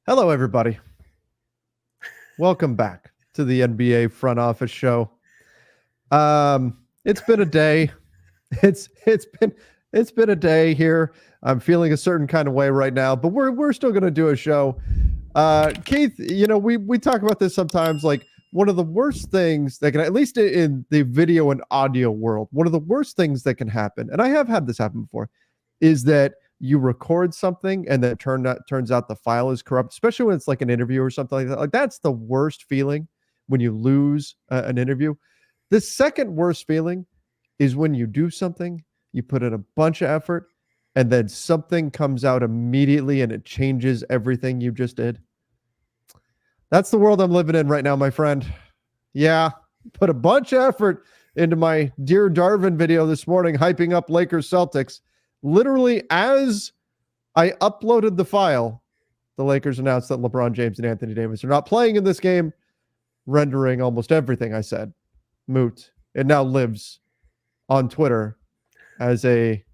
Hello, everybody. Welcome back to the NBA front office show. It's been a day. It's been a day here. I'm feeling a certain kind of way right now, but we're still going to do a show. Keith, we talk about this sometimes. Like one of the worst things that can, at least in the video and audio world, one of the worst things that can happen, and I have had this happen before, is that you record something and then turns out the file is corrupt, especially when it's like an interview or something like that. Like that's the worst feeling when you lose an interview. The second worst feeling is when you do something, you put in a bunch of effort, and then something comes out immediately and it changes everything you just did. That's the world I'm living in right now, my friend. Yeah, put a bunch of effort into my Dear Darvin video this morning, hyping up Lakers Celtics. Literally, as I uploaded the file, the Lakers announced that LeBron James and Anthony Davis are not playing in this game, rendering almost everything I said moot. It now lives on Twitter as a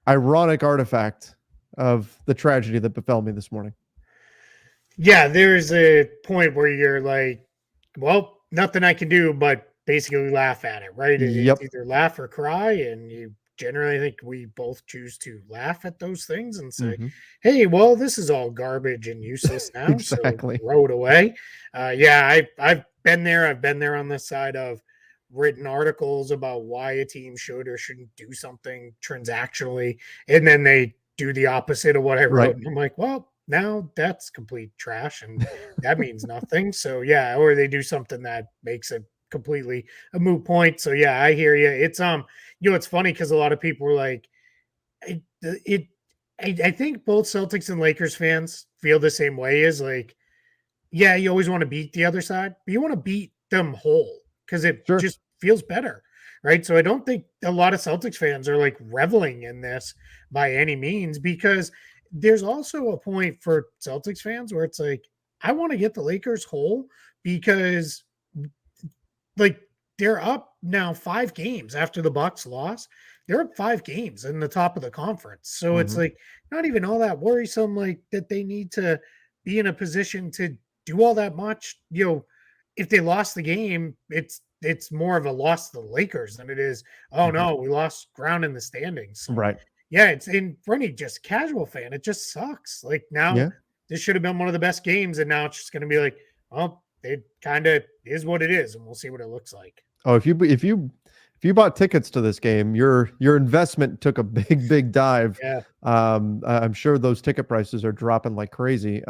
ironic artifact of the tragedy that befell me this morning. Yeah, there's a point where you're like, well, nothing I can do but basically laugh at it, right? It's Yep. either laugh or cry. And you generally think we both choose to laugh at those things and say, Mm-hmm. hey, well, this is all garbage and useless now. So Exactly. throw it away. I've been there. I've been there on the side of written articles about why a team should or shouldn't do something transactionally. And then they do the opposite of what I Right. wrote. And I'm like, well, now that's complete trash and that means nothing. So yeah, or they do something that makes it completely a moot point. So yeah, I hear you. It's funny because a lot of people were like, it I think both Celtics and Lakers fans feel the same way. Is like, yeah, you always want to beat the other side, but you want to beat them whole because it Sure. just feels better, right? So I don't think a lot of Celtics fans are like reveling in this by any means because there's also a point for Celtics fans where it's like, I want to get the Lakers whole because like they're up now 5 games after the Bucks lost. They're up 5 games in the top of the conference. So it's Mm-hmm. like not even all that worrisome, like that they need to be in a position to do all that much. If they lost the game, it's more of a loss to the Lakers than it is, oh Mm-hmm. no, we lost ground in the standings. So Right. yeah, it's in for any just casual fan, it just sucks. Like now Yeah. this should have been one of the best games, and now it's just gonna be like, well, it kind of is what it is, and we'll see what it looks like. Oh, if you bought tickets to this game, your investment took a big dive. Yeah. I'm sure those ticket prices are dropping like crazy.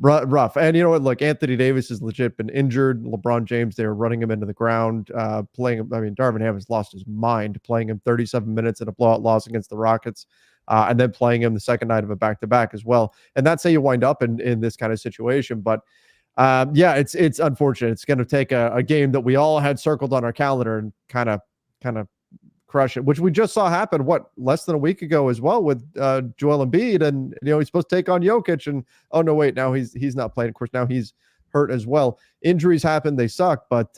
Rough. And you know what? Look, Anthony Davis has legit been injured. LeBron James, they were running him into the ground, playing him. I mean, Darvin Ham has lost his mind playing him 37 minutes in a blowout loss against the Rockets, and then playing him the second night of a back to back as well. And that's how you wind up in this kind of situation. But yeah, it's unfortunate. It's going to take a game that we all had circled on our calendar and kind of crush it, which we just saw happen, what, less than a week ago as well with Joel Embiid. And, he's supposed to take on Jokic. And, oh, no, wait, now he's not playing. Of course, now he's hurt as well. Injuries happen. They suck. But,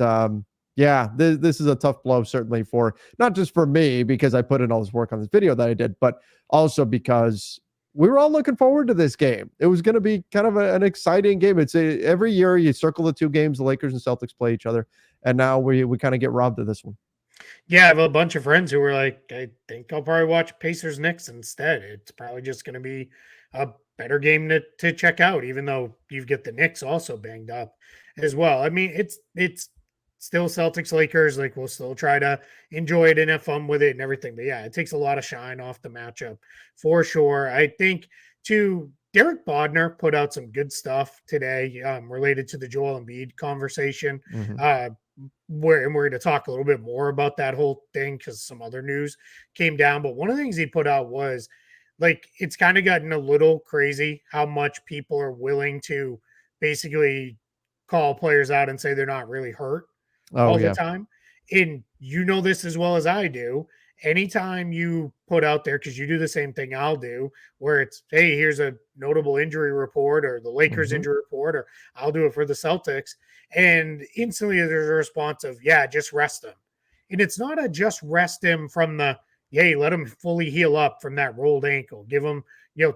yeah, this is a tough blow, certainly for not just for me, because I put in all this work on this video that I did, but also because we were all looking forward to this game. It was going to be kind of an exciting game. Every year you circle the two games, the Lakers and Celtics play each other. And now we kind of get robbed of this one. Yeah, I have a bunch of friends who were like, I think I'll probably watch Pacers Knicks instead. It's probably just going to be a better game to check out, even though you get the Knicks also banged up as well. I mean, it's still Celtics Lakers. Like we'll still try to enjoy it and have fun with it and everything. But yeah, it takes a lot of shine off the matchup for sure. I think to Derek Bodner put out some good stuff today related to the Joel Embiid conversation. Mm-hmm. We're going to talk a little bit more about that whole thing because some other news came down. But one of the things he put out was like it's kind of gotten a little crazy how much people are willing to basically call players out and say they're not really hurt Oh, all the yeah. time. And you know this as well as I do. Anytime you put out there, because you do the same thing I'll do, where it's, hey, here's a notable injury report or the Lakers Mm-hmm. injury report, or I'll do it for the Celtics. And instantly there's a response of, yeah, just rest him. And it's not a just rest him from the, hey, let him fully heal up from that rolled ankle. Give him,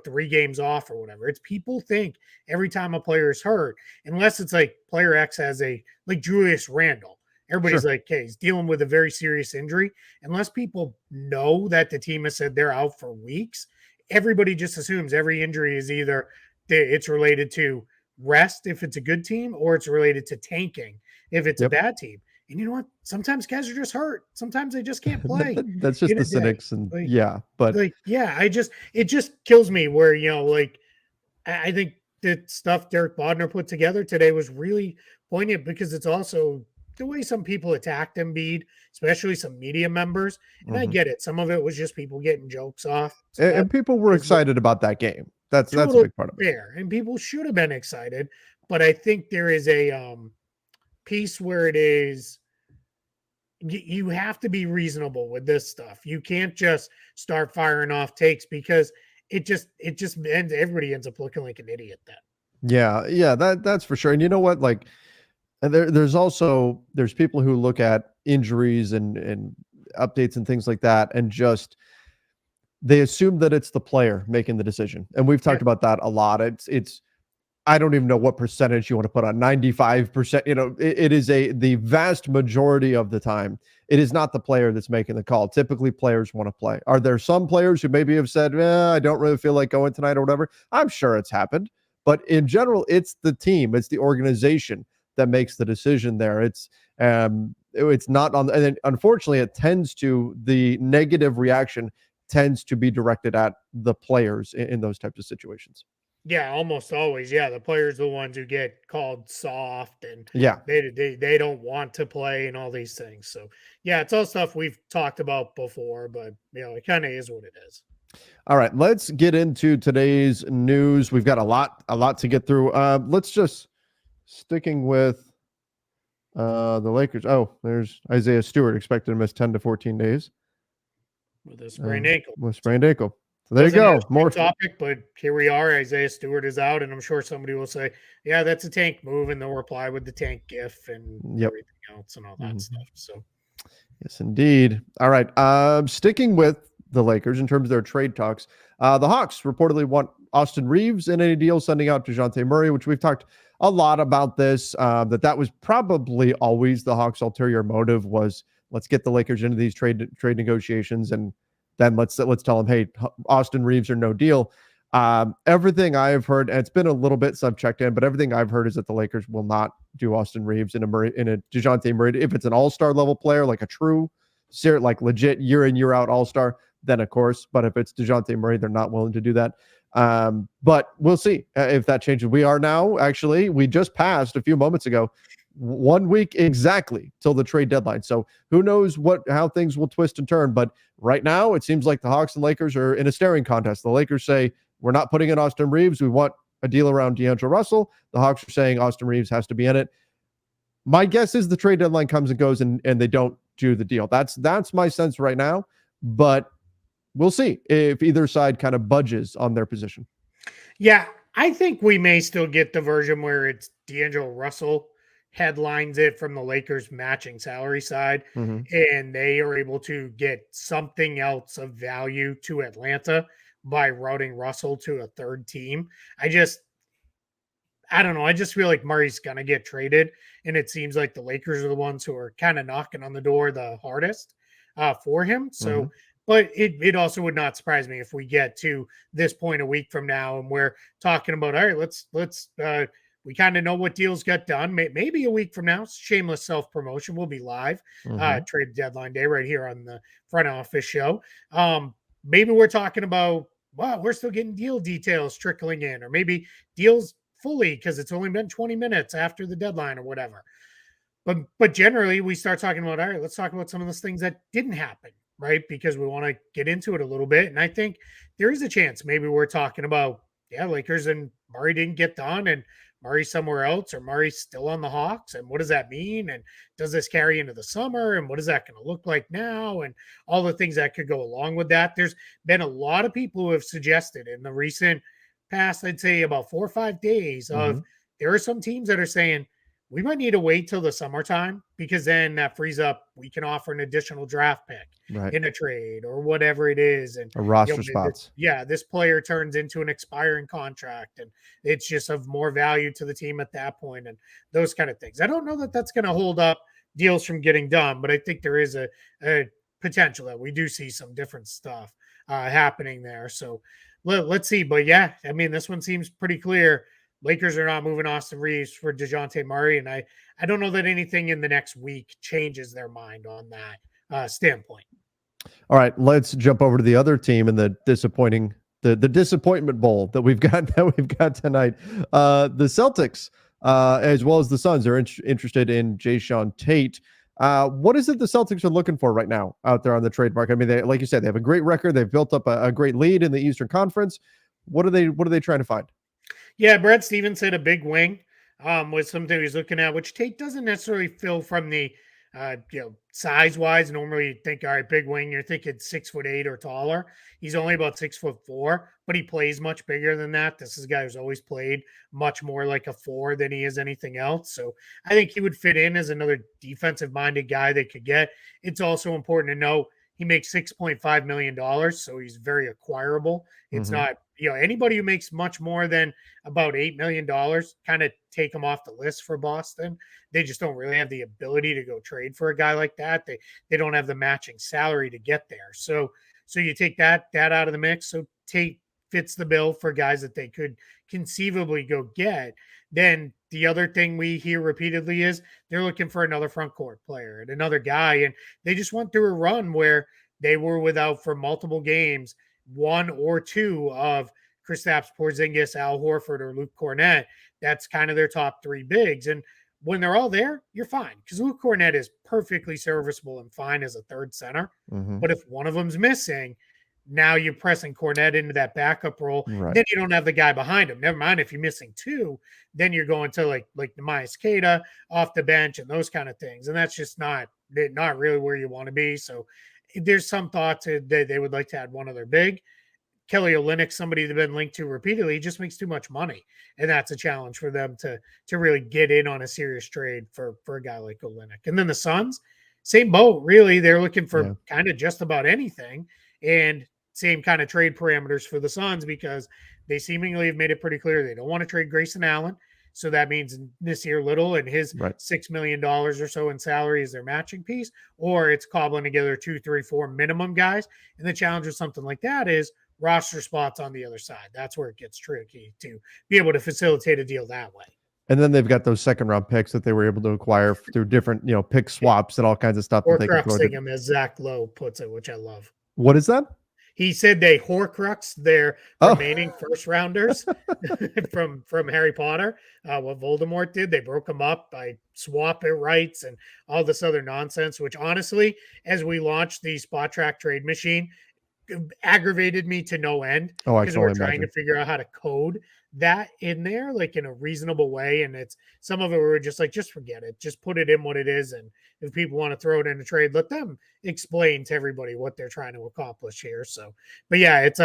3 games off or whatever. It's people think every time a player is hurt, unless it's like player X has like Julius Randle. Everybody's Sure. like, okay, he's dealing with a very serious injury. Unless people know that the team has said they're out for weeks, everybody just assumes every injury is either it's related to rest if it's a good team, or it's related to tanking if it's a Yep. bad team. And you know what? Sometimes guys are just hurt. Sometimes they just can't play That's just in the a day. cynics, and Like, yeah, but yeah, it just kills me where, like, I think the stuff Derek Bodner put together today was really poignant, because it's also the way some people attacked Embiid, especially some media members. And I mhm. get it. Some of it was just people getting jokes off. So that And people were is what excited about that game. That's a totally big part of it. fair. And people should have been excited. But I think there is a piece where it is you have to be reasonable with this stuff. You can't just start firing off takes, because it just ends everybody ends up looking like an idiot then. Yeah, yeah, that's for sure. And you know what? Like, and there's people who look at injuries and updates and things like that, and just they assume that it's the player making the decision. And we've Yeah. talked about that a lot. It's I don't even know what percentage you want to put on 95%. It is the vast majority of the time, it is not the player that's making the call. Typically, players want to play. Are there some players who maybe have said, I don't really feel like going tonight or whatever? I'm sure it's happened. But in general, it's the team, it's the organization that makes the decision there. It's not on, and then unfortunately, the negative reaction tends to be directed at the players in those types of situations. Yeah, almost always. Yeah, the players are the ones who get called soft, and Yeah. they don't want to play and all these things. So yeah, it's all stuff we've talked about before, but it kind of is what it is. All right, let's get into today's news. We've got a lot to get through. Let's just sticking with the Lakers. Oh, there's Isaiah Stewart expected to miss 10 to 14 days With a sprained ankle. with sprained ankle. So there you Wasn't go. a More. topic, but here we are. Isaiah Stewart is out, and I'm sure somebody will say, "Yeah, that's a tank move," and they'll reply with the tank gif and Yep. everything else and all that Mhm. stuff. So Yes, indeed. All right. Sticking with the Lakers in terms of their trade talks, the Hawks reportedly want Austin Reaves in a deal, sending out DeJounte Murray, which we've talked a lot about this. That was probably always the Hawks' ulterior motive was let's get the Lakers into these trade negotiations, and then let's tell them, hey, Austin Reaves or no deal. Everything I've heard, and it's been a little bit since I've checked in, but everything I've heard is that the Lakers will not do Austin Reaves in a DeJounte Murray. If it's an all-star level player, like a true, like legit year in, year out all-star, then of course. But if it's DeJounte Murray, they're not willing to do that. But we'll see if that changes. We just passed a few moments ago 1 week exactly till the trade deadline. So who knows how things will twist and turn. But right now, it seems like the Hawks and Lakers are in a staring contest. The Lakers say, we're not putting in Austin Reaves. We want a deal around D'Angelo Russell. The Hawks are saying Austin Reaves has to be in it. My guess is the trade deadline comes and goes, and they don't do the deal. That's my sense right now. But we'll see if either side kind of budges on their position. yeah, I think we may still get the version where it's D'Angelo Russell headlines it from the Lakers matching salary side, Mm-hmm. and they are able to get something else of value to Atlanta by routing Russell to a third team. I don't know. I just feel like Murray's gonna get traded, and it seems like the Lakers are the ones who are kind of knocking on the door the hardest for him. Mm-hmm. So, but it also would not surprise me if we get to this point a week from now and we're talking about, all right, let's we kind of know what deals got done. Maybe a week from now, shameless self promotion. We'll be live Mm-hmm. trade deadline day right here on the front office show. Maybe we're talking about, wow, we're still getting deal details trickling in, or maybe deals fully because it's only been 20 minutes after the deadline or whatever. But generally we start talking about, all right, let's talk about some of those things that didn't happen, right? Because we want to get into it a little bit. And I think there is a chance maybe we're talking about, yeah, Lakers and Murray didn't get done, and Murray's somewhere else, or Murray's still on the Hawks. And what does that mean? And does this carry into the summer? And what is that going to look like now? And all the things that could go along with that. There's been a lot of people who have suggested in the recent past, I'd say about 4 or 5 days, Mm-hmm. of there are some teams that are saying, we might need to wait till the summertime because then that frees up. We can offer an additional draft pick Right. in a trade or whatever it is. And, Or roster spots. yeah, this player turns into an expiring contract and it's just of more value to the team at that point and those kind of things. I don't know that that's going to hold up deals from getting done, but I think there is a potential that we do see some different stuff happening there. So let's see. But yeah, I mean, this one seems pretty clear. Lakers are not moving Austin Reaves for DeJounte Murray. And I don't know that anything in the next week changes their mind on that standpoint. All right, let's jump over to the other team in the disappointment bowl that we've got tonight. The Celtics, as well as the Suns, are interested in Jae'Sean Tate. What is it the Celtics are looking for right now out there on the trade market? I mean, they, like you said, they have a great record. They've built up a great lead in the Eastern Conference. What are they trying to find? Yeah, Brad Stevens said a big wing was something he's looking at, which Tate doesn't necessarily fill from the size wise. Normally you think, all right, big wing, you're thinking 6'8" or taller. He's only about 6'4", but he plays much bigger than that. This is a guy who's always played much more like a 4 than he is anything else. So I think he would fit in as another defensive minded guy they could get. It's also important to know he makes $6.5 million, so he's very acquirable. It's not, anybody who makes much more than about $8 million, kind of take them off the list for Boston. They just don't really have the ability to go trade for a guy like that. They don't have the matching salary to get there. So you take that out of the mix. So Tate fits the bill for guys that they could conceivably go get. Then the other thing we hear repeatedly is they're looking for another front court player and another guy. And they just went through a run where they were without for multiple games, one or two of Kristaps Porzingis, Al Horford, or Luke Kornet. That's kind of their top three bigs. And when they're all there, you're fine because Luke Kornet is perfectly serviceable and fine as a third center. But if one of them's missing, now you're pressing Kornet into that backup role. Right. Then you don't have the guy behind him. Never mind if you're missing two, then you're going to like Nehemiah Skata off the bench and those kind of things. And that's just not really where you want to be. So there's some thought to they would like to add one other big. Kelly Olynyk, somebody they've been linked to repeatedly, just makes too much money. And that's a challenge for them to really get in on a serious trade for a guy like Olynyk. And then the Suns, same boat, really. They're looking for kind of just about anything. And same kind of trade parameters for the Suns because they seemingly have made it pretty clear they don't want to trade Grayson Allen. So that means Nasir Little and his $6 million or so in salary is their matching piece, or it's cobbling together 2, 3, 4 minimum guys. And the challenge with something like that is roster spots on the other side. That's where it gets tricky to be able to facilitate a deal that way. And then they've got those second round picks that they were able to acquire through different, pick swaps and all kinds of stuff. Or cruxing them, as Zach Lowe puts it, which I love. What is that? He said they Horcrux their remaining first rounders from Harry Potter. What Voldemort did, they broke them up by swap it rights and all this other nonsense, which honestly, as we launched the Spot Track trade machine, aggravated me to no end because we're trying to figure out how to code that in there like in a reasonable way. And it's some of it we're just like, just forget it, just put it in what it is. And if people want to throw it in a trade, let them explain to everybody what they're trying to accomplish here. So, but yeah, it's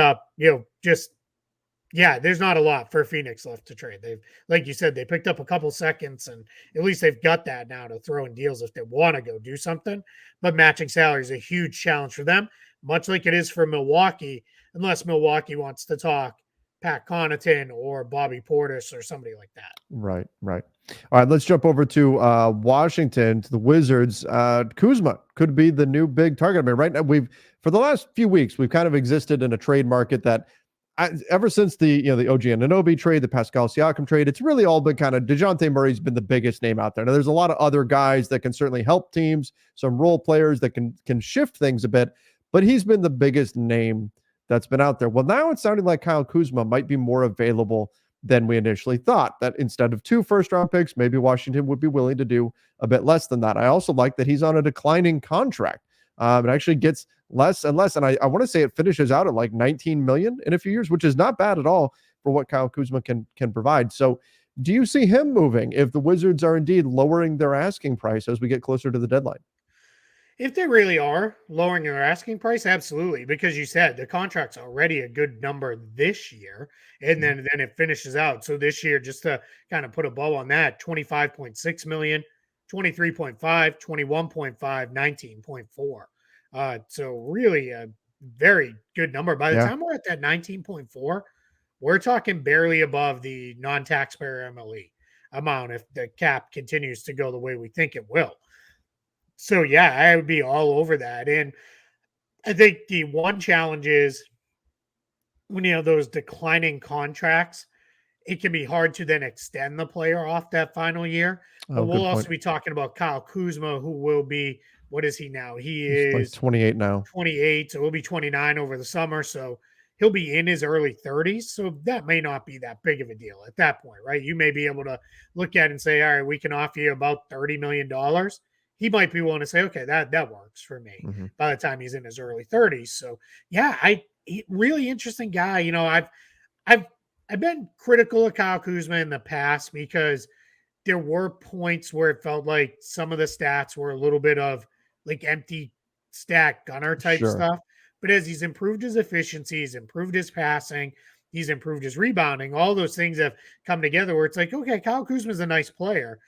there's not a lot for Phoenix left to trade. They've, like you said, they picked up a couple seconds and at least they've got that now to throw in deals if they want to go do something. But matching salary is a huge challenge for them, much like it is for Milwaukee, unless Milwaukee wants to talk Pat Connaughton or Bobby Portis or somebody like that. Right. All right, let's jump over to Washington, to the Wizards. Kuzma could be the new big target. I mean, right now for the last few weeks, we've kind of existed in a trade market that ever since the OG Anunoby trade, the Pascal Siakam trade, it's really all been kind of DeJounte Murray's been the biggest name out there. Now there's a lot of other guys that can certainly help teams, some role players that can shift things a bit, but he's been the biggest name that's been out there. Well, now it's sounding like Kyle Kuzma might be more available than we initially thought, that instead of 2 first-round picks, maybe Washington would be willing to do a bit less than that. I also like that he's on a declining contract. It actually gets less and less. And I want to say it finishes out at like 19 million in a few years, which is not bad at all for what Kyle Kuzma can provide. So do you see him moving if the Wizards are indeed lowering their asking price as we get closer to the deadline? If they really are lowering their asking price, absolutely, because you said the contract's already a good number this year, and Mhm. then it finishes out. So this year, just to kind of put a bow on that, 25.6 million, 23.5, 21.5, 19.4. So really a very good number. By the Yeah. time we're at that 19.4, we're talking barely above the non-taxpayer MLE amount if the cap continues to go the way we think it will. So yeah, I would be all over that. And I think the one challenge is when you have those declining contracts, it can be hard to then extend the player off that final year. But Oh, we'll good point. also be talking about Kyle Kuzma, who will be, what is he now? He He's like is 28 now. 28, so he'll be 29 over the summer. So he'll be in his early 30s. So that may not be that big of a deal at that point, right? You may be able to look at it and say, all right, we can offer you about $30 million. He might be willing to say, okay, that works for me Mhm. by the time he's in his early 30s. So yeah, really interesting guy. I've I've been critical of Kyle Kuzma in the past because there were points where it felt like some of the stats were a little bit of like empty stat gunner type Sure. stuff. But as he's improved his efficiency, he's improved his passing, he's improved his rebounding, all those things have come together where it's like, okay, Kyle Kuzma's a nice player.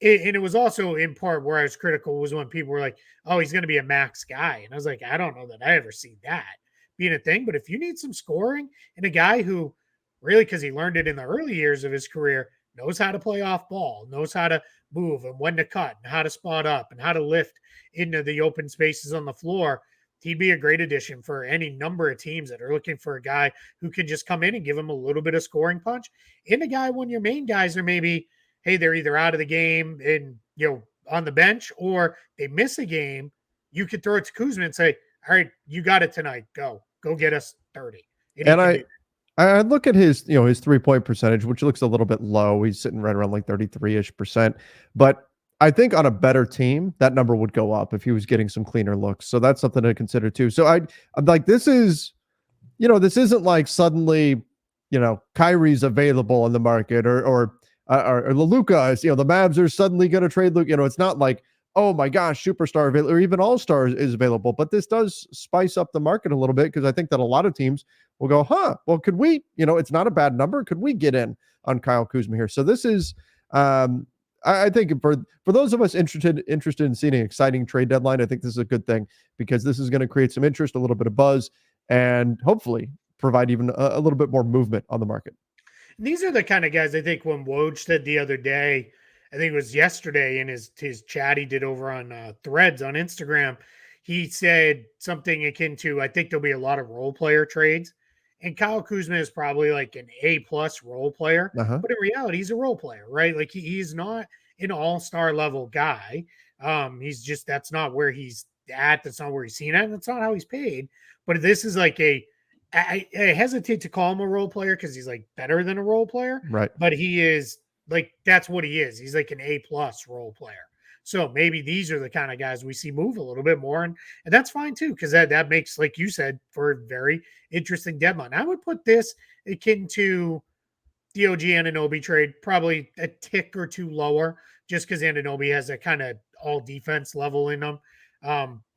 And it was also in part where I was critical was when people were like, oh, he's going to be a max guy. And I was like, I don't know that I ever see that being a thing. But if you need some scoring and a guy who really, because he learned it in the early years of his career, knows how to play off ball, knows how to move and when to cut and how to spot up and how to lift into the open spaces on the floor, he'd be a great addition for any number of teams that are looking for a guy who can just come in and give them a little bit of scoring punch. And a guy when your main guys are maybe, hey, they're either out of the game and on the bench or they miss a game, you could throw it to Kuzma and say, all right, you got it tonight. Go get us 30. And he And can do I look at his, his 3-point percentage, which looks a little bit low. He's sitting right around like 33-ish%. But I think on a better team, that number would go up if he was getting some cleaner looks. So that's something to consider too. So I'm like, this isn't like suddenly, Kyrie's available on the market or Luka is, the Mavs are suddenly going to trade Luka. It's not like, oh my gosh, superstar available or even all-star is available. But this does spice up the market a little bit because I think that a lot of teams will go, well, could we, it's not a bad number. Could we get in on Kyle Kuzma here? So this is, I think for those of us interested in seeing an exciting trade deadline, I think this is a good thing because this is going to create some interest, a little bit of buzz, and hopefully provide even a little bit more movement on the market. These are the kind of guys I think when Woj said the other day, I think it was yesterday in his chat he did over on Threads on Instagram, he said something akin to, I think there'll be a lot of role player trades. And Kyle Kuzma is probably like an A+ role player, Uh-huh. but in reality, he's a role player, right? Like he's not an all-star level guy. He's just that's not where he's at. That's not where he's seen at. And that's not how he's paid. But this is like I hesitate to call him a role player because he's like better than a role player, Right. but he is like that's what he is. He's like an A+ role player. So maybe these are the kind of guys we see move a little bit more, and that's fine too because that makes, like you said, for a very interesting deadline. I would put this akin to the OG Anunoby trade, probably a tick or two lower, just because Anunoby has a kind of all defense level in them.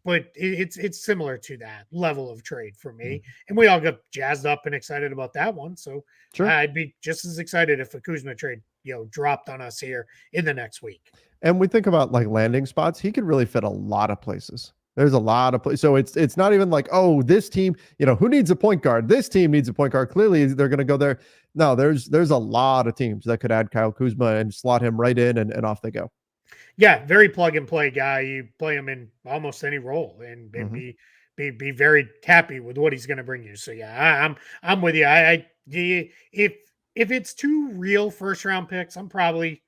But it's similar to that level of trade for me, Mhm. and we all got jazzed up and excited about that one. So Sure. I'd be just as excited if a Kuzma trade dropped on us here in the next week. And we think about like landing spots, he could really fit a lot of places. There's a lot of places. So it's not even like, oh, this team, who needs a point guard? This team needs a point guard. Clearly, they're going to go there. No, there's a lot of teams that could add Kyle Kuzma and slot him right in and off they go. Yeah, very plug and play guy. You play him in almost any role and Mhm. be very happy with what he's going to bring you. So yeah, I'm with you. If it's two real first round picks, I'm probably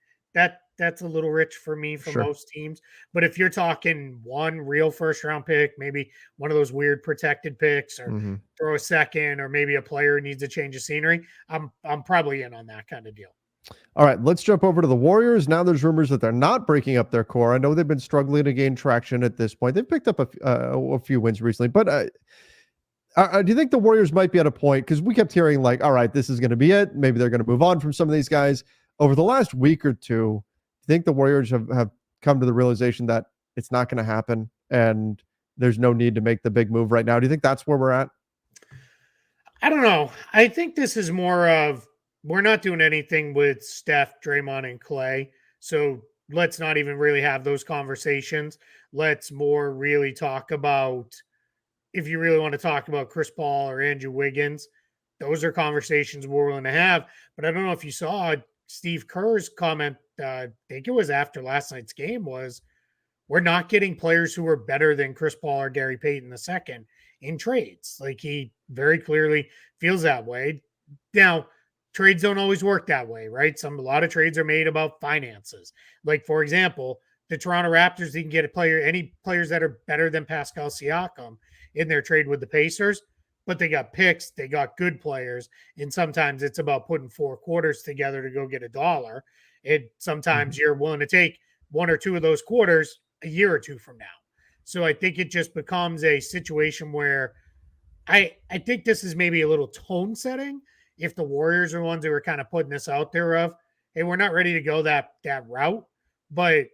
that's a little rich for me for Sure. most teams. But if you're talking one real first round pick, maybe one of those weird protected picks, or Mhm. throw a second, or maybe a player needs a change of scenery, I'm probably in on that kind of deal. All right, let's jump over to the Warriors. Now there's rumors that they're not breaking up their core. I know they've been struggling to gain traction at this point. They've picked up a few wins recently, but do you think the Warriors might be at a point? Because we kept hearing like, all right, this is going to be it. Maybe they're going to move on from some of these guys. Over the last week or two, do you think the Warriors have come to the realization that it's not going to happen? and there's no need to make the big move right now. Do you think that's where we're at? I don't know. I think this is more of we're not doing anything with Steph, Draymond, and Clay. So let's not even really have those conversations. Let's more really talk about, if you really want to talk about Chris Paul or Andrew Wiggins, those are conversations we're willing to have. But I don't know if you saw Steve Kerr's comment, I think it was after last night's game, was we're not getting players who are better than Chris Paul or Gary Payton II in trades. Like, he very clearly feels that way. Now, trades don't always work that way, right? A lot of trades are made about finances. Like, for example, the Toronto Raptors didn't get any players that are better than Pascal Siakam in their trade with the Pacers, but they got picks, they got good players, and sometimes it's about putting 4 quarters together to go get a dollar. And sometimes you're willing to take 1 or 2 of those quarters a year or 2 from now. So I think it just becomes a situation where I think this is maybe a little tone setting. If the Warriors are ones who are kind of putting this out there of, hey, we're not ready to go that route, but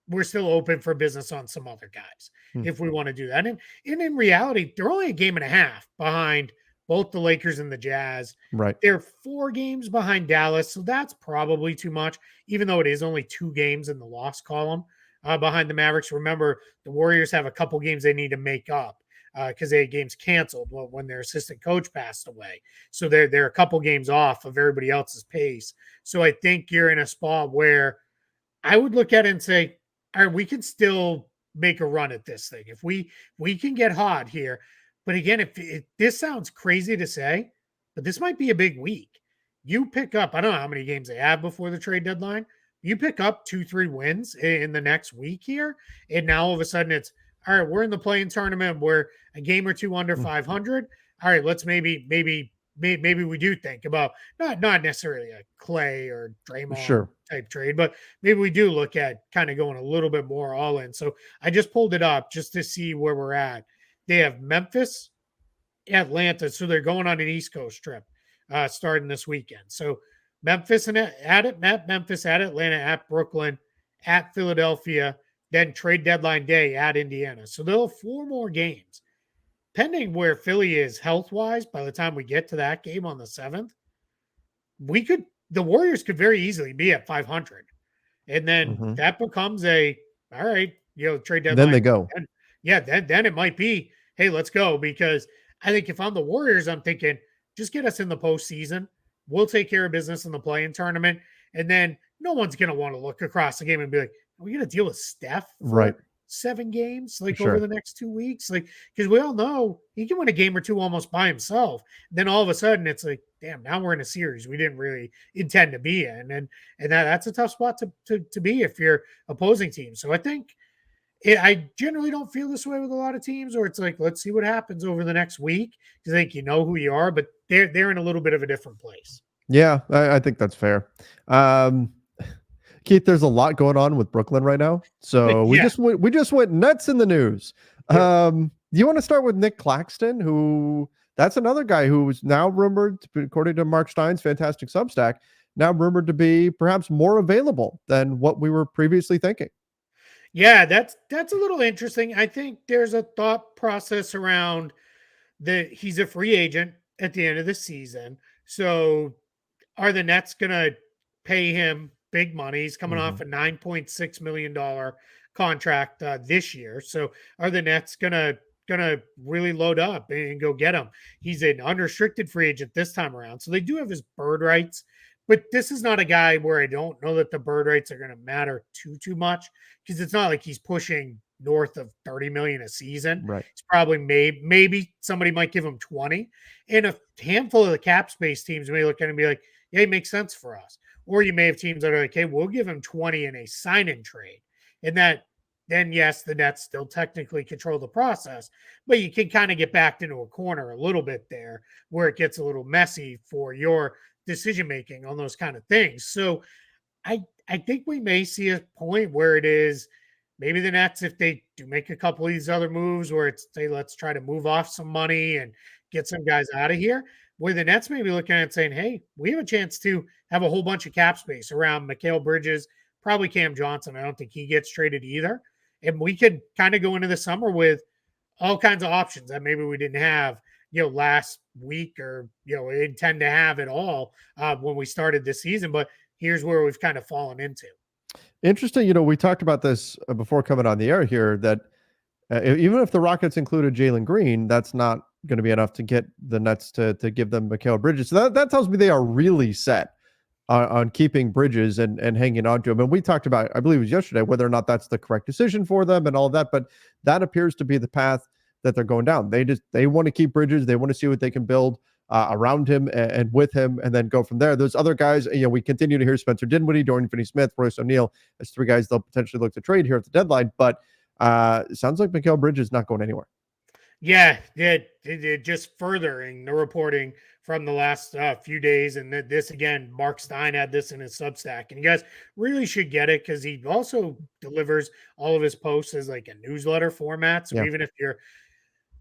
we're still open for business on some other guys Hmm. if we want to do that. And in reality, they're only a game and a half behind both the Lakers and the Jazz. Right. They're 4 games behind Dallas, so that's probably too much, even though it is only 2 games in the loss column behind the Mavericks. Remember, the Warriors have a couple games they need to make up because they had games canceled when their assistant coach passed away. So they're a couple games off of everybody else's pace. So I think you're in a spot where I would look at it and say, all right, we can still make a run at this thing. If we can get hot here. But again, if this sounds crazy to say, but this might be a big week. You pick up, I don't know how many games they have before the trade deadline. You pick up 2-3 wins in the next week here, and now all of a sudden it's all right. We're in the playing tournament. We're a game or 2 under 500. All right, let's maybe we do think about not necessarily a Clay or Draymond type trade, but maybe we do look at kind of going a little bit more all in. So I just pulled it up just to see where we're at. They have Memphis, Atlanta, so they're going on an East Coast trip starting this weekend. So Memphis and at Memphis, at Atlanta, at Brooklyn, at Philadelphia, then trade deadline day at Indiana. So they'll have 4 more games. Pending where Philly is health-wise, by the time we get to that game on the 7th, the Warriors could very easily be at 500. And then that becomes all right, trade deadline. Then they go. And then it might be, hey, let's go. Because I think if I'm the Warriors, I'm thinking, just get us in the postseason. We'll take care of business in the play-in tournament. And then no one's going to want to look across the game and be like, are we going to deal with Steph for 7 games over the next 2 weeks? Because we all know he can win a game or 2 almost by himself. Then all of a sudden it's like, damn, now we're in a series we didn't really intend to be in. And that's a tough spot to be if you're opposing teams. So I think I generally don't feel this way with a lot of teams, or it's like, let's see what happens over the next week. Because I think you know who you are, but they're in a little bit of a different place. Yeah, I think that's fair. Keith, there's a lot going on with Brooklyn right now. So we just went nuts in the news. Yeah. You want to start with Nic Claxton, that's another guy who's now rumored, according to Mark Stein's fantastic Substack, now rumored to be perhaps more available than what we were previously thinking. Yeah, that's a little interesting. I think there's a thought process around he's a free agent at the end of the season. So are the Nets going to pay him big money? He's coming off a $9.6 million contract this year. So are the Nets going to really load up and go get him? He's an unrestricted free agent this time around. So they do have his bird rights. But this is not a guy where I don't know that the bird rights are going to matter too much, because it's not like he's pushing north of 30 million a season. Right. It's probably maybe somebody might give him 20. And a handful of the cap space teams may look at him and be like, yeah, it makes sense for us. Or you may have teams that are like, hey, we'll give him 20 in a sign-in trade. And then yes, the Nets still technically control the process, but you can kind of get backed into a corner a little bit there where it gets a little messy for your decision-making on those kind of things. So I think we may see a point where it is maybe the Nets, if they do make a couple of these other moves where it's, say, let's try to move off some money and get some guys out of here, where the Nets may be looking at it saying, hey, we have a chance to have a whole bunch of cap space around Mikal Bridges, probably Cam Johnson. I don't think he gets traded either. and we could kind of go into the summer with all kinds of options that maybe we didn't have, last week or, intend to have at all when we started this season. But here's where we've kind of fallen into. Interesting. We talked about this before coming on the air here that even if the Rockets included Jalen Green, that's not going to be enough to get the Nets to give them Mikal Bridges. So that tells me they are really set on keeping Bridges and hanging on to him. And we talked about, I believe it was yesterday, whether or not that's the correct decision for them and all that. But that appears to be the path that they're going down. They want to keep Bridges. They want to see what they can build around him and with him, and then go from there. Those other guys, we continue to hear Spencer Dinwiddie, Dorian Finney-Smith, Royce O'Neal as three guys they'll potentially look to trade here at the deadline. But it sounds like Mikal Bridges not going anywhere. Yeah, it just furthering the reporting from the last few days. And this again, Mark Stein had this in his Substack, and you guys really should get it because he also delivers all of his posts as like a newsletter format. So even if you're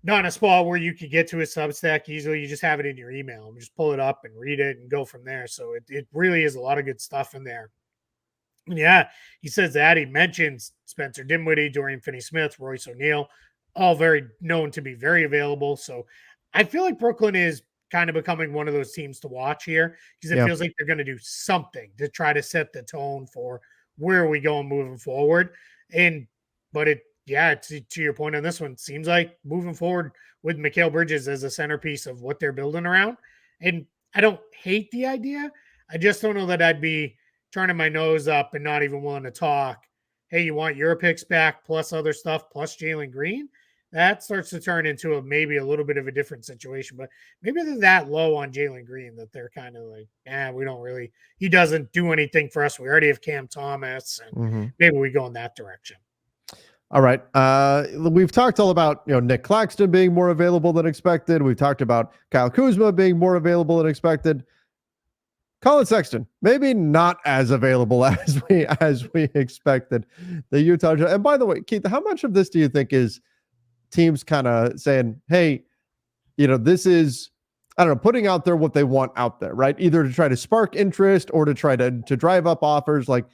not in a spot where you could get to his Substack easily, you just have it in your email and just pull it up and read it and go from there. So it really is a lot of good stuff in there. Yeah, he says that. He mentions Spencer Dinwiddie, Dorian Finney-Smith, Royce O'Neal, all very known to be very available. So I feel like Brooklyn is kind of becoming one of those teams to watch here because it feels like they're going to do something to try to set the tone for where are we going moving forward. But to your point on this one, seems like moving forward with Mikal Bridges as a centerpiece of what they're building around. And I don't hate the idea. I just don't know that I'd be turning my nose up and not even willing to talk. Hey, you want your picks back plus other stuff plus Jalen Green? That starts to turn into maybe a little bit of a different situation. But maybe they're that low on Jalen Green that they're kind of like, we don't really, he doesn't do anything for us. We already have Cam Thomas, and maybe we go in that direction. All right. We've talked all about, Nic Claxton being more available than expected. We've talked about Kyle Kuzma being more available than expected. Colin Sexton, maybe not as available as we expected. The Utah Jazz. And by the way, Keith, how much of this do you think is teams kind of saying, hey, this is, I don't know, putting out there what they want out there, right? Either to try to spark interest or to try to drive up offers. Like,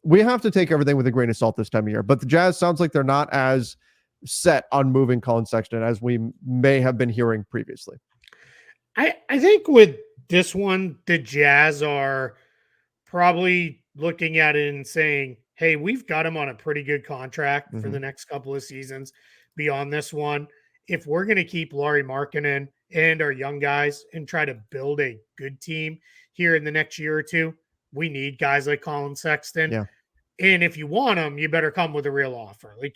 we have to take everything with a grain of salt this time of year. But the Jazz sounds like they're not as set on moving Colin Sexton as we may have been hearing previously. I think with this one, the Jazz are probably looking at it and saying, hey, we've got him on a pretty good contract for the next couple of seasons beyond this one. If we're going to keep Lauri Markkanen and our young guys and try to build a good team here in the next year or two, we need guys like Colin Sexton. Yeah. And if you want him, you better come with a real offer. Like,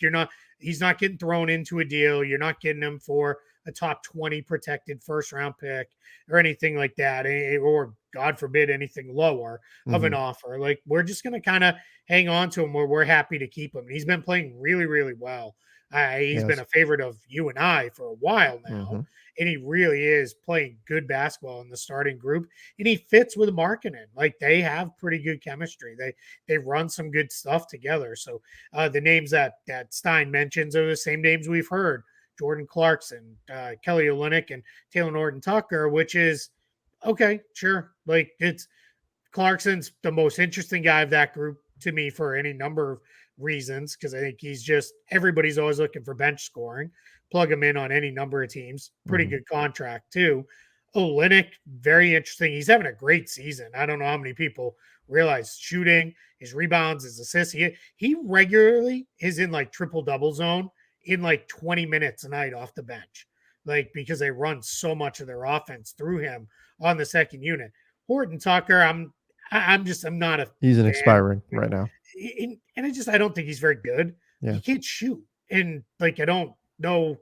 he's not getting thrown into a deal. You're not getting him for a top 20 protected first round pick or anything like that. Or God forbid, anything lower of an offer. Like, we're just going to kind of hang on to him where we're happy to keep him. And he's been playing really, really well. He's been a favorite of you and I for a while now. And he really is playing good basketball in the starting group. And he fits with Markkanen. Like, they have pretty good chemistry. They run some good stuff together. So the names that Stein mentions are the same names we've heard. Jordan Clarkson, Kelly Olynyk, and Taylor Norton-Tucker, which is, okay, sure. Like, it's Clarkson's the most interesting guy of that group to me for any number of reasons, because I think everybody's always looking for bench scoring. Plug him in on any number of teams. Pretty good contract too. Olynyk, very interesting. He's having a great season. I don't know how many people realize shooting, his rebounds, his assists. He regularly is in like triple-double zone in like 20 minutes a night off the bench, like, because they run so much of their offense through him on the second unit. Horton Tucker, I'm not a he's an fan. expiring right now. And I don't think he's very good. Yeah. He can't shoot. And like, I don't know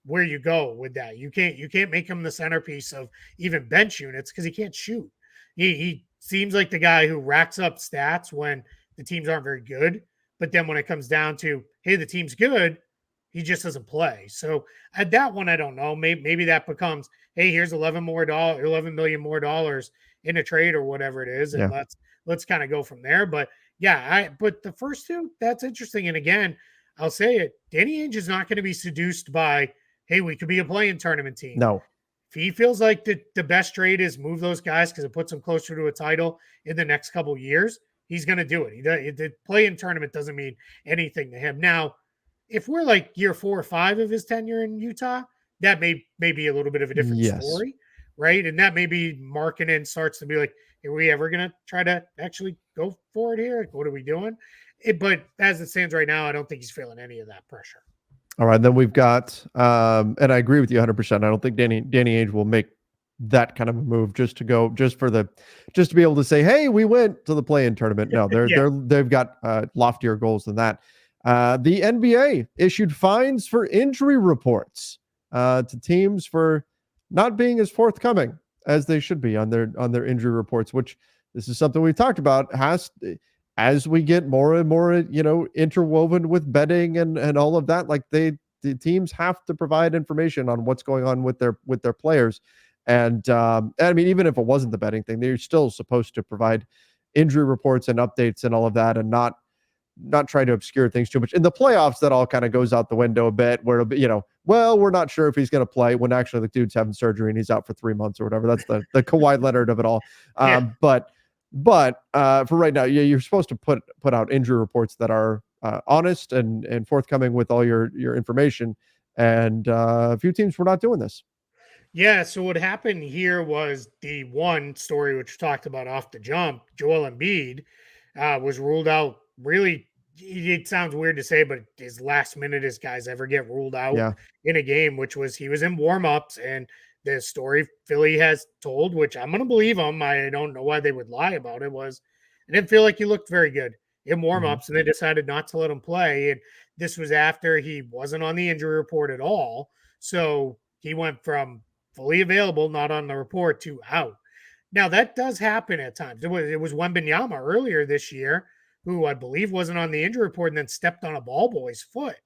where you go with that. You can't make him the centerpiece of even bench units because he can't shoot. He seems like the guy who racks up stats when the teams aren't very good. But then when it comes down to, hey, the team's good, he just doesn't play. So at that one, I don't know. Maybe that becomes, hey, here's $11 million more in a trade or whatever it is, and let's kind of go from there. But but the first two, that's interesting. And again, I'll say it, Danny Ainge is not going to be seduced by, hey, we could be a play-in tournament team. No. If he feels like the best trade is move those guys because it puts them closer to a title in the next couple of years, he's going to do it. The play-in tournament doesn't mean anything to him. Now, If we're like year 4 or 5 of his tenure in Utah, that may be a little bit of a different Yes. story, right? And that maybe Markkinen starts to be like, are we ever gonna try to actually go for it here? Like, what are we doing? But as it stands right now, I don't think he's feeling any of that pressure. All right, then we've got, and I agree with you 100%. I don't think Danny Ainge will make that kind of a move just to go, just to be able to say, hey, we went to the play-in tournament. No, Yeah. they've got loftier goals than that. The NBA issued fines for injury reports to teams for not being as forthcoming as they should be on their injury reports, which this is something we've talked about, as we get more and more, interwoven with betting and all of that, like the teams have to provide information on what's going on with their players. And I mean, even if it wasn't the betting thing, they're still supposed to provide injury reports and updates and all of that, and not try to obscure things too much. In the playoffs, that all kind of goes out the window a bit, where it'll be, well, we're not sure if he's going to play, when actually the dude's having surgery and he's out for 3 months or whatever. That's the Kawhi Leonard of it all. Yeah. But for right now, you're supposed to put out injury reports that are honest and forthcoming with all your information. And a few teams were not doing this. Yeah, so what happened here was the one story which we talked about off the jump. Joel Embiid was ruled out. Really, it sounds weird to say, but his last minute as guys ever get ruled out Yeah. in a game, which was he was in warm-ups, and the story Philly has told, which I'm going to believe them. I don't know why they would lie about it. Was I didn't feel like he looked very good in warm-ups, and they decided not to let him play. And this was after he wasn't on the injury report at all, so he went from fully available, not on the report, to out. Now that does happen at times. It was Wembanyama earlier this year, who I believe wasn't on the injury report and then stepped on a ball boy's foot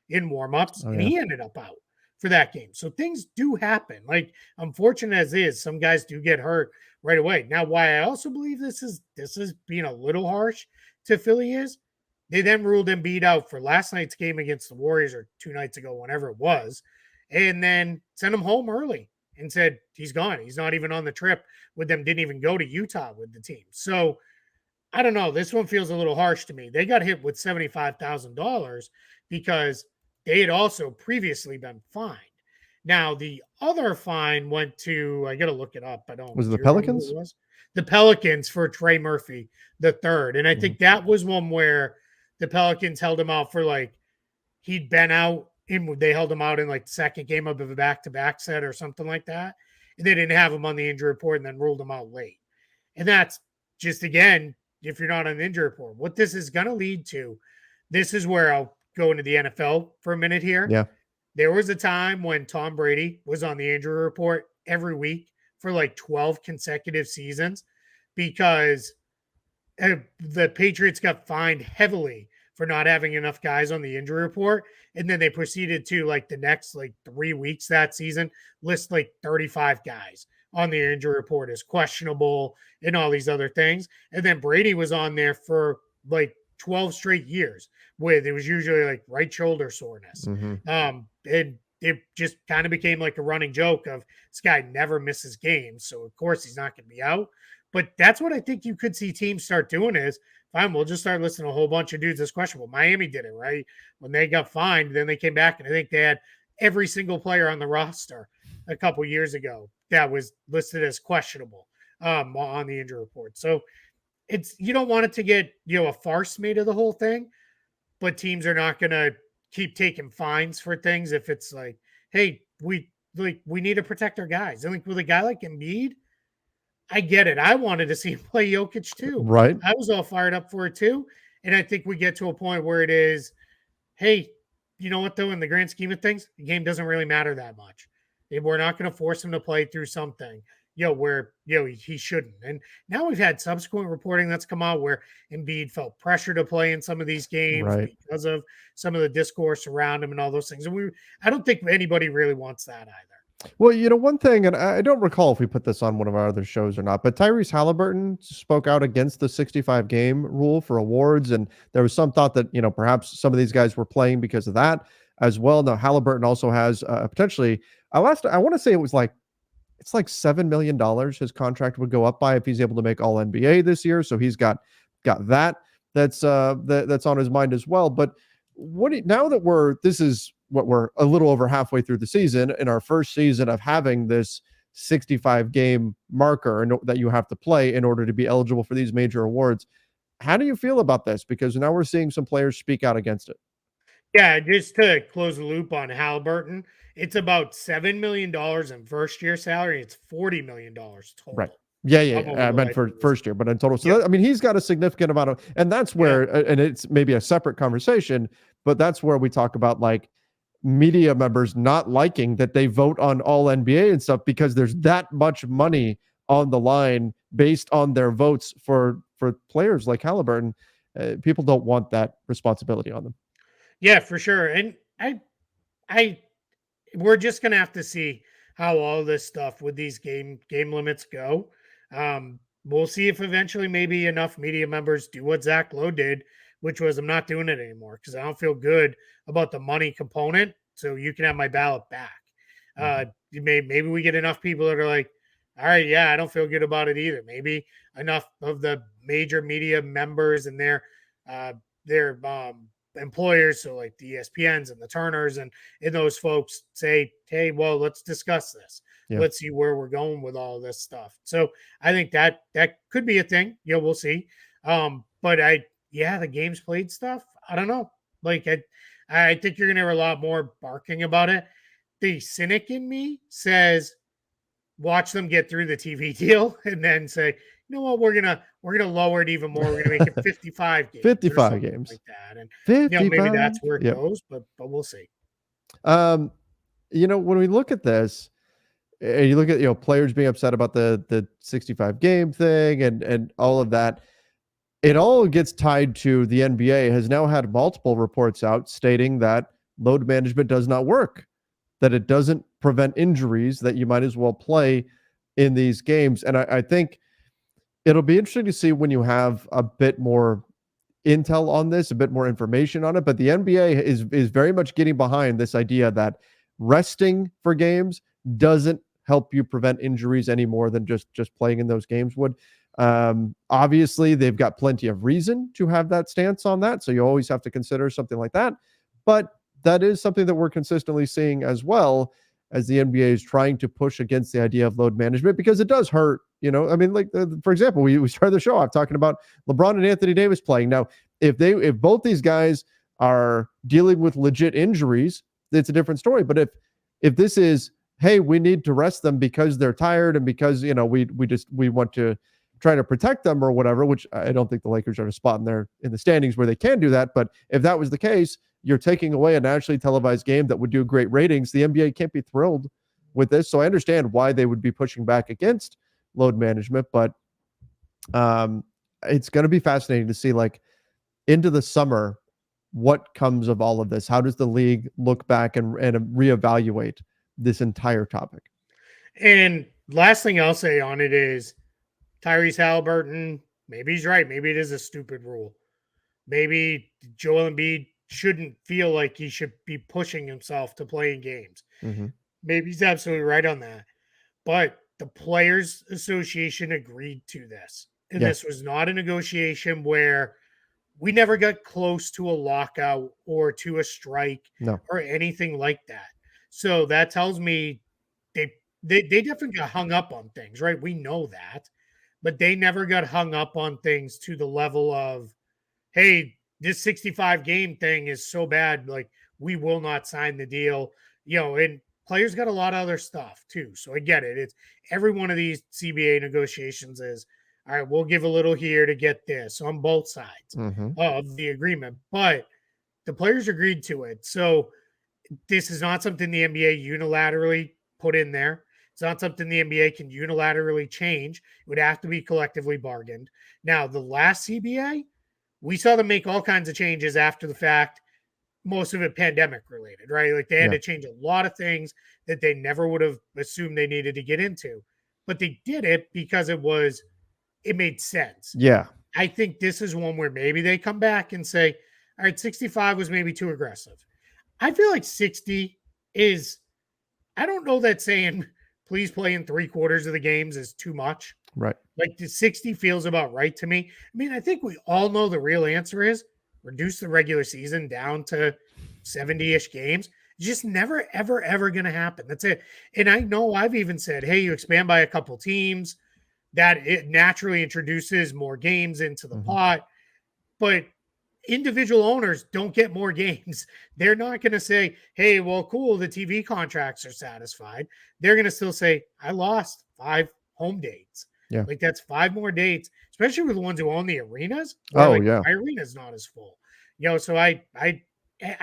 in warmups, and he ended up out for that game. So things do happen. Like, unfortunate as is, some guys do get hurt right away. Now, why I also believe this is being a little harsh to Philly is they then ruled Embiid out for last night's game against the Warriors, or 2 nights ago, whenever it was, and then sent him home early and said he's gone. He's not even on the trip with them, didn't even go to Utah with the team. So I don't know. This one feels a little harsh to me. They got hit with $75,000 because they had also previously been fined. Now, the other fine went to, I got to look it up. I don't. Was it the Do you remember who Pelicans? it was? The Pelicans for Trey Murphy the third. And I think that was one where the Pelicans held him out for, like, he'd been out they held him out in like the second game of a back-to-back set or something like that. And they didn't have him on the injury report and then ruled him out late. And that's just, again, if you're not on the injury report, what this is going to lead to, this is where I'll go into the NFL for a minute here. Yeah. There was a time when Tom Brady was on the injury report every week for like 12 consecutive seasons because the Patriots got fined heavily for not having enough guys on the injury report. And then they proceeded to, like, the next, like, 3 weeks that season, list like 35 guys on the injury report as questionable and all these other things. And then Brady was on there for like 12 straight years with, it was usually like right shoulder soreness. And it just kind of became like a running joke of this guy never misses games. So of course he's not going to be out. But that's what I think you could see teams start doing is, fine, we'll just start listing a whole bunch of dudes as questionable. Miami did it, right? When they got fined, then they came back and I think they had every single player on the roster a couple years ago that was listed as questionable on the injury report. So it's, you don't want it to get, a farce made of the whole thing, but teams are not going to keep taking fines for things if it's like, hey, we need to protect our guys. I think with a guy like Embiid, I get it. I wanted to see him play Jokic too. Right. I was all fired up for it too. And I think we get to a point where it is, hey, you know what, though, in the grand scheme of things, the game doesn't really matter that much. We're not going to force him to play through something, where, he shouldn't. And now we've had subsequent reporting that's come out where Embiid felt pressure to play in some of these games because of some of the discourse around him and all those things. And I don't think anybody really wants that either. Well, one thing, and I don't recall if we put this on one of our other shows or not, but Tyrese Halliburton spoke out against the 65 game rule for awards. And there was some thought that, perhaps some of these guys were playing because of that as well. Now, Halliburton also has potentially, I want to say it's like $7 million his contract would go up by if he's able to make all NBA this year. So he's got that that's on his mind as well. But now that this is what we're a little over halfway through the season, in our first season of having this 65 game marker that you have to play in order to be eligible for these major awards. How do you feel about this? Because now we're seeing some players speak out against it. Yeah, just to close the loop on Halliburton, it's about $7 million in first year salary. It's $40 million Right. total Yeah, yeah, of yeah. over I the meant life for of this. first year, but in total. So Yep. that, I mean, he's got a significant amount of, and that's Yeah. where, and it's maybe a separate conversation, but that's where we talk about like media members not liking that they vote on all NBA and stuff because there's that much money on the line based on their votes for players like Halliburton. People don't want that responsibility on them. Yeah, for sure. And I we're just gonna have to see how all this stuff with these game limits go. We'll see if eventually maybe enough media members do what Zach Lowe did, which was I'm not doing it anymore because I don't feel good about the money component. So you can have my ballot back. Mhm. Maybe we get enough people that are like, all right, yeah, I don't feel good about it either. Maybe enough of the major media members and their employers, so like the ESPNs and the Turners and those folks say, hey, well, let's discuss this. Yeah. Let's see where we're going with all this stuff. So I think that could be a thing. Yeah, we'll see. But the games played stuff. I don't know. Like I think you're gonna hear a lot more barking about it. The cynic in me says, watch them get through the TV deal and then say, you know what, we're gonna lower it even more. We're gonna make it 55 games or 55 something games. like that. And 55. maybe that's where it Yep. goes, but we'll see. Um, when we look at this, and you look at players being upset about the 65 game thing and all of that, it all gets tied to the NBA has now had multiple reports out stating that load management does not work, that it doesn't prevent injuries, that you might as well play in these games. And I think it'll be interesting to see when you have a bit more intel on this, a bit more information on it. But the NBA is very much getting behind this idea that resting for games doesn't help you prevent injuries any more than just playing in those games would. Obviously, they've got plenty of reason to have that stance on that, so you always have to consider something like that. But that is something that we're consistently seeing as well as the NBA is trying to push against the idea of load management because it does hurt. I mean, like for example, we started the show off talking about LeBron and Anthony Davis playing. Now, if both these guys are dealing with legit injuries, it's a different story. But if this is, hey, we need to rest them because they're tired and because we want to try to protect them or whatever, which I don't think the Lakers are in a spot in the standings where they can do that. But if that was the case, you're taking away a nationally televised game that would do great ratings. The NBA can't be thrilled with this. So I understand why they would be pushing back against load management, but it's going to be fascinating to see, like, into the summer, what comes of all of this. How does the league look back and reevaluate this entire topic? And last thing I'll say on it is Tyrese Halliburton, maybe he's right. Maybe it is a stupid rule. Maybe Joel Embiid shouldn't feel like he should be pushing himself to play in games. Mm-hmm. Maybe he's absolutely right on that. But the Players Association agreed to this. And Yeah. this was not a negotiation where we never got close to a lockout or to a strike No. or anything like that. So that tells me they definitely got hung up on things, right? We know that. But they never got hung up on things to the level of, hey, this 65 game thing is so bad, like we will not sign the deal. And players got a lot of other stuff too. So I get it. It's every one of these CBA negotiations is, all right, we'll give a little here to get this on both sides Mm-hmm. of the agreement. But the players agreed to it. So this is not something the NBA unilaterally put in there. It's not something the NBA can unilaterally change. It would have to be collectively bargained. Now, the last CBA, we saw them make all kinds of changes after the fact, most of it pandemic related, right? Like they had Yeah. to change a lot of things that they never would have assumed they needed to get into. But they did it because it made sense. Yeah. I think this is one where maybe they come back and say, all right, 65 was maybe too aggressive. I feel like 60 is, I don't know that saying please play in 3/4 of the games is too much. Right. Like the 60 feels about right to me. I mean, I think we all know the real answer is reduce the regular season down to 70-ish games. Just never, ever, ever going to happen. That's it. And I know I've even said, hey, you expand by a couple teams, that it naturally introduces more games into the pot. But individual owners don't get more games. They're not going to say, hey, well, cool, the TV contracts are satisfied. They're going to still say, I lost 5 home dates. Yeah. Like that's 5 more dates, especially with the ones who own the arenas. Oh, like, yeah. my arena's not as full. So I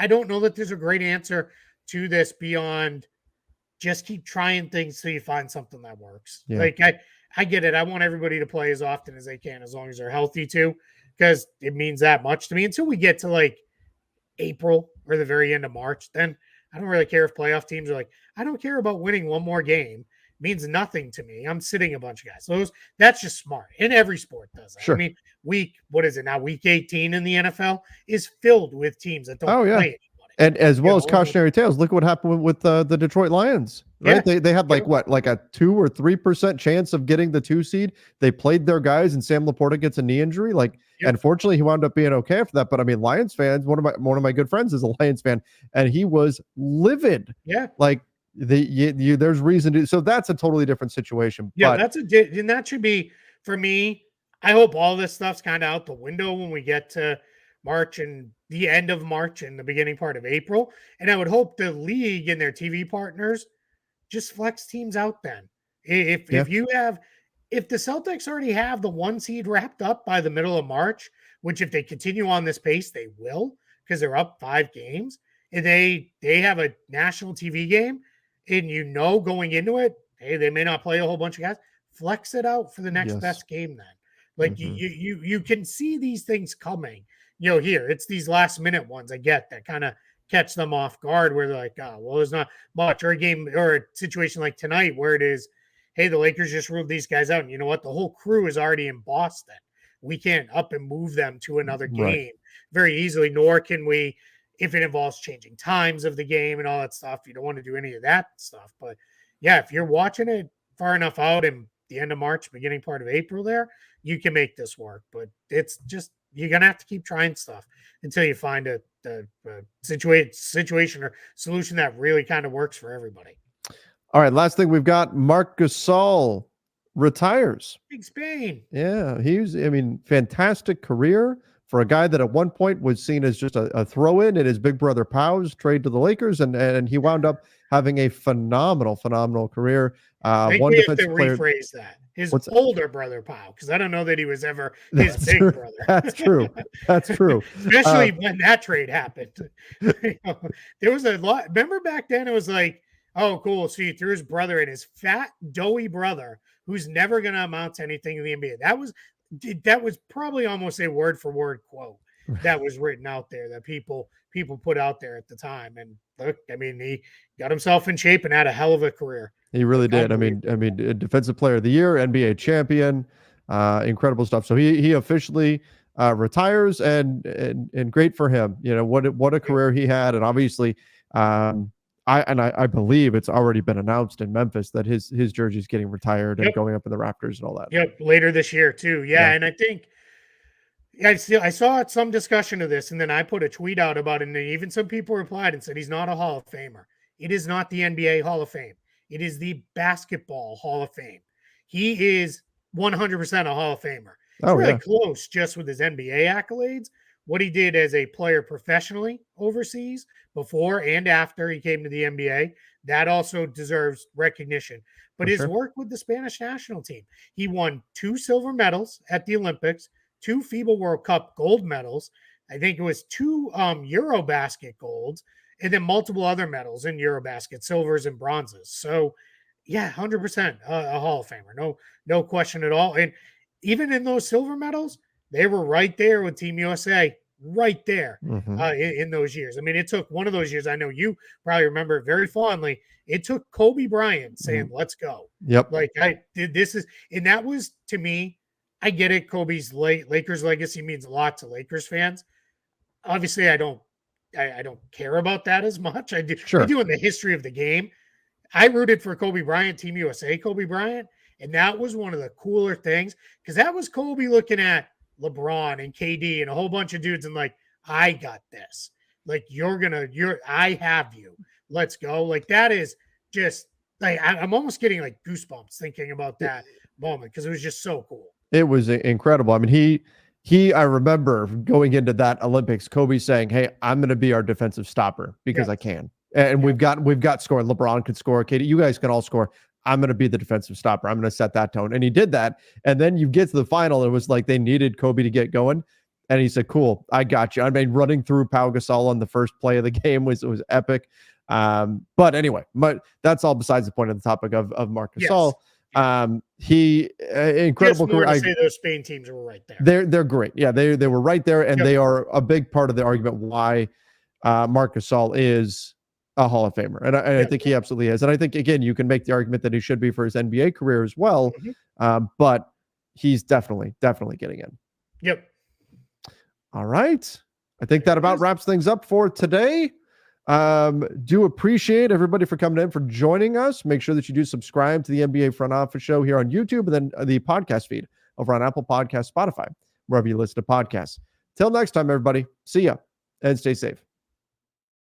don't know that there's a great answer to this beyond just keep trying things till you find something that works. Yeah. Like I get it. I want everybody to play as often as they can, as long as they're healthy too, because it means that much to me. Until we get to like April or the very end of March, then I don't really care if playoff teams are like, I don't care about winning one more game. It means nothing to me. I'm sitting a bunch of guys. That's just smart. And every sport does that. Sure. I mean, what is it now? Week 18 in the NFL is filled with teams that don't play anybody. And as well as cautionary tales, look what happened with the Detroit Lions, right? Yeah. They had like a 2 or 3% chance of getting the 2 seed. They played their guys, and Sam Laporta gets a knee injury. And fortunately, he wound up being okay after that. But I mean, Lions fans, one of my good friends is a Lions fan, and he was livid. Yeah, like there's reason to. So that's a totally different situation. Yeah, but, and that should be for me. I hope all this stuff's kind of out the window when we get to March and the end of March and the beginning part of April. And I would hope the league and their TV partners just flex teams out then. If the Celtics already have the 1 seed wrapped up by the middle of March, which if they continue on this pace, they will, because they're up 5 games, and they have a national TV game, and going into it, hey, they may not play a whole bunch of guys. Flex it out for the next best game then. Like you can see these things coming. Here, it's these last minute ones I get that kind of catch them off guard where they're like, oh, well, there's not much. Or a game or a situation like tonight where it is, hey, the Lakers just ruled these guys out. And you know what? The whole crew is already in Boston. We can't up and move them to another game very easily, nor can we, if it involves changing times of the game and all that stuff. You don't want to do any of that stuff. But yeah, if you're watching it far enough out in the end of March, beginning part of April there, you can make this work. But it's just, you're going to have to keep trying stuff until you find a situation or solution that really kind of works for everybody. All right, last thing we've got, Marc Gasol retires. Big Spain. Yeah, fantastic career for a guy that at one point was seen as just a throw-in in his big brother Pau's trade to the Lakers, and he wound up having a phenomenal career. One defensive player. Rephrase that. His older brother Pau, because I don't know that he was ever his big brother. That's true. That's true. Especially when that trade happened. There was a lot. Remember back then it was like, oh, cool. So he threw his brother in, his fat, doughy brother, who's never going to amount to anything in the NBA. That was probably almost a word for word quote that was written out there that people put out there at the time. And look, he got himself in shape and had a hell of a career. He really did. Defensive Player of the Year, NBA champion, incredible stuff. So he officially retires, and great for him. What a career he had, and obviously, I believe it's already been announced in Memphis that his jersey is getting retired and going up in the Raptors and all that. Yep, later this year too. Yeah. And I think I saw some discussion of this, and then I put a tweet out about it, and even some people replied and said he's not a Hall of Famer. It is not the NBA Hall of Fame. It is the Basketball Hall of Fame. He is 100% a Hall of Famer. It's really close just with his NBA accolades. What he did as a player professionally overseas before and after he came to the NBA, that also deserves recognition. But his work with the Spanish national team, he won 2 silver medals at the Olympics, 2 FIBA World Cup gold medals. I think it was 2 Eurobasket golds, and then multiple other medals in Eurobasket, silvers and bronzes. So, yeah, 100% a Hall of Famer. No question at all. And even in those silver medals, they were right there with Team USA, right there in those years. It took one of those years, I know you probably remember it very fondly, it took Kobe Bryant saying, let's go. Yep. Like, and that was, to me, I get it. Kobe's Lakers legacy means a lot to Lakers fans. Obviously, I don't care about that as much. I do. Sure. I do in the history of the game. I rooted for Kobe Bryant, Team USA, Kobe Bryant, and that was one of the cooler things because that was Kobe looking at LeBron and KD and a whole bunch of dudes and like, I got this. Like, I have you. Let's go. Like, that is just like, I'm almost getting like goosebumps thinking about that moment because it was just so cool. It was incredible. I mean, I remember going into that Olympics, Kobe saying, "Hey, I'm going to be our defensive stopper because I can." And we've got scoring. LeBron could score. Katie, you guys can all score. I'm going to be the defensive stopper. I'm going to set that tone. And he did that. And then you get to the final. It was like they needed Kobe to get going. And he said, "Cool, I got you." I mean, running through Pau Gasol on the first play of the game was epic. But anyway, that's all besides the point of the topic of Marc Gasol. He incredible career. I say those Spain teams were right there. They're great. Yeah, they were right there, and they are a big part of the argument why Marc Gasol is a Hall of Famer, and I think he absolutely is. And I think again, you can make the argument that he should be for his NBA career as well, but he's definitely getting in. Yep. All right, I think that about wraps things up for today. Do appreciate everybody for coming in, for joining us. Make sure that you do subscribe to the NBA Front Office Show here on YouTube, and then the podcast feed over on Apple Podcasts, Spotify, wherever you listen to podcasts. Till next time, everybody. See ya and stay safe.